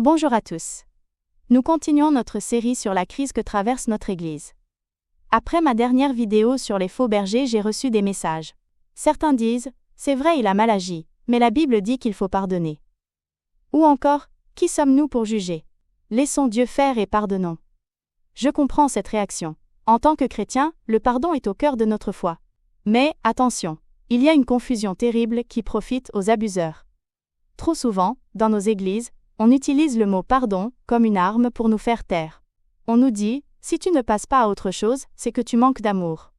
Bonjour à tous. Nous continuons notre série sur la crise que traverse notre Église. Après ma dernière vidéo sur les faux bergers, j'ai reçu des messages. Certains disent, c'est vrai, il a mal agi, mais la Bible dit qu'il faut pardonner. Ou encore, qui sommes-nous pour juger? Laissons Dieu faire et pardonnons. Je comprends cette réaction. En tant que chrétien, le pardon est au cœur de notre foi. Mais, attention, il y a une confusion terrible qui profite aux abuseurs. Trop souvent, dans nos églises, on utilise le mot pardon comme une arme pour nous faire taire. On nous dit, si tu ne passes pas à autre chose, c'est que tu manques d'amour.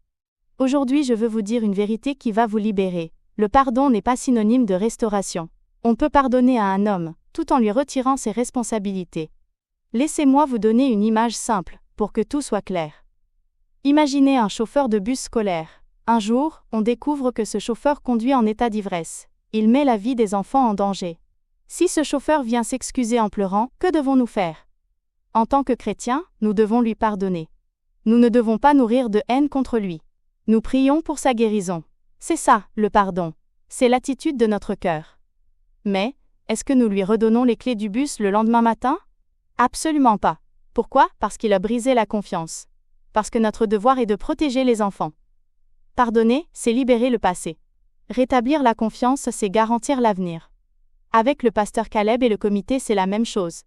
Aujourd'hui, je veux vous dire une vérité qui va vous libérer. Le pardon n'est pas synonyme de restauration. On peut pardonner à un homme, tout en lui retirant ses responsabilités. Laissez-moi vous donner une image simple, pour que tout soit clair. Imaginez un chauffeur de bus scolaire. Un jour, on découvre que ce chauffeur conduit en état d'ivresse. Il met la vie des enfants en danger. Si ce chauffeur vient s'excuser en pleurant, que devons-nous faire? En tant que chrétiens, nous devons lui pardonner. Nous ne devons pas nourrir de haine contre lui. Nous prions pour sa guérison. C'est ça, le pardon. C'est l'attitude de notre cœur. Mais, est-ce que nous lui redonnons les clés du bus le lendemain matin? Absolument pas. Pourquoi? Parce qu'il a brisé la confiance. Parce que notre devoir est de protéger les enfants. Pardonner, c'est libérer le passé. Rétablir la confiance, c'est garantir l'avenir. Avec le pasteur Caleb et le comité, c'est la même chose.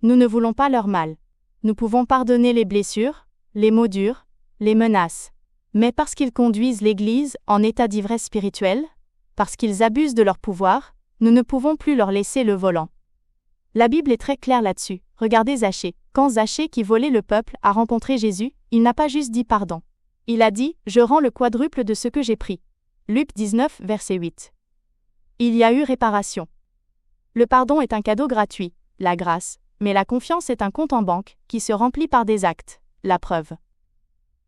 Nous ne voulons pas leur mal. Nous pouvons pardonner les blessures, les mots durs, les menaces. Mais parce qu'ils conduisent l'Église en état d'ivresse spirituelle, parce qu'ils abusent de leur pouvoir, nous ne pouvons plus leur laisser le volant. La Bible est très claire là-dessus. Regardez Zachée. Quand Zachée qui volait le peuple a rencontré Jésus, il n'a pas juste dit pardon. Il a dit, je rends le quadruple de ce que j'ai pris. Luc 19, verset 8. Il y a eu réparation. Le pardon est un cadeau gratuit, la grâce, mais la confiance est un compte en banque, qui se remplit par des actes, la preuve.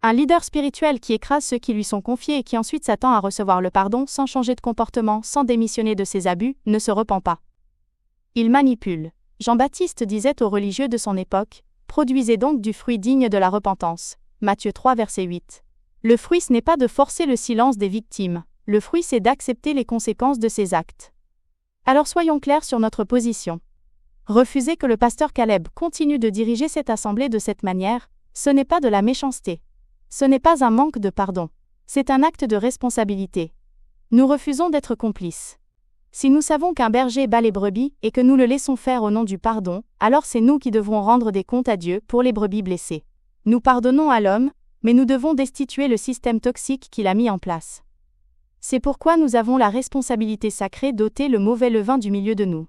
Un leader spirituel qui écrase ceux qui lui sont confiés et qui ensuite s'attend à recevoir le pardon sans changer de comportement, sans démissionner de ses abus, ne se repent pas. Il manipule. Jean-Baptiste disait aux religieux de son époque, produisez donc du fruit digne de la repentance. Matthieu 3, verset 8. Le fruit, ce n'est pas de forcer le silence des victimes, le fruit, c'est d'accepter les conséquences de ses actes. Alors soyons clairs sur notre position. Refuser que le pasteur Caleb continue de diriger cette assemblée de cette manière, ce n'est pas de la méchanceté. Ce n'est pas un manque de pardon. C'est un acte de responsabilité. Nous refusons d'être complices. Si nous savons qu'un berger bat les brebis et que nous le laissons faire au nom du pardon, alors c'est nous qui devrons rendre des comptes à Dieu pour les brebis blessées. Nous pardonnons à l'homme, mais nous devons destituer le système toxique qu'il a mis en place. C'est pourquoi nous avons la responsabilité sacrée d'ôter le mauvais levain du milieu de nous.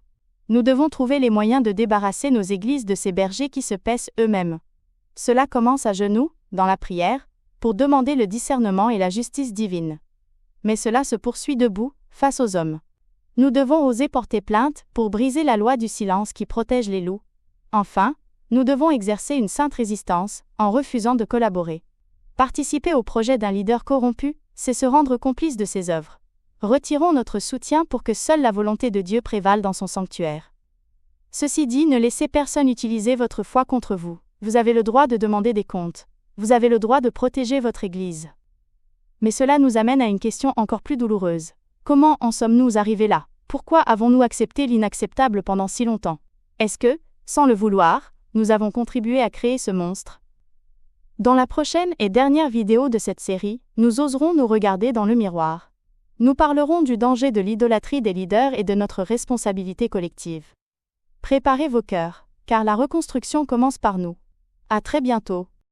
Nous devons trouver les moyens de débarrasser nos églises de ces bergers qui se paissent eux-mêmes. Cela commence à genoux, dans la prière, pour demander le discernement et la justice divine. Mais cela se poursuit debout, face aux hommes. Nous devons oser porter plainte pour briser la loi du silence qui protège les loups. Enfin, nous devons exercer une sainte résistance, en refusant de collaborer. Participer au projet d'un leader corrompu, c'est se rendre complice de ses œuvres. Retirons notre soutien pour que seule la volonté de Dieu prévale dans son sanctuaire. Ceci dit, ne laissez personne utiliser votre foi contre vous. Vous avez le droit de demander des comptes. Vous avez le droit de protéger votre Église. Mais cela nous amène à une question encore plus douloureuse. Comment en sommes-nous arrivés là? Pourquoi avons-nous accepté l'inacceptable pendant si longtemps? Est-ce que, sans le vouloir, nous avons contribué à créer ce monstre? Dans la prochaine et dernière vidéo de cette série, nous oserons nous regarder dans le miroir. Nous parlerons du danger de l'idolâtrie des leaders et de notre responsabilité collective. Préparez vos cœurs, car la reconstruction commence par nous. À très bientôt.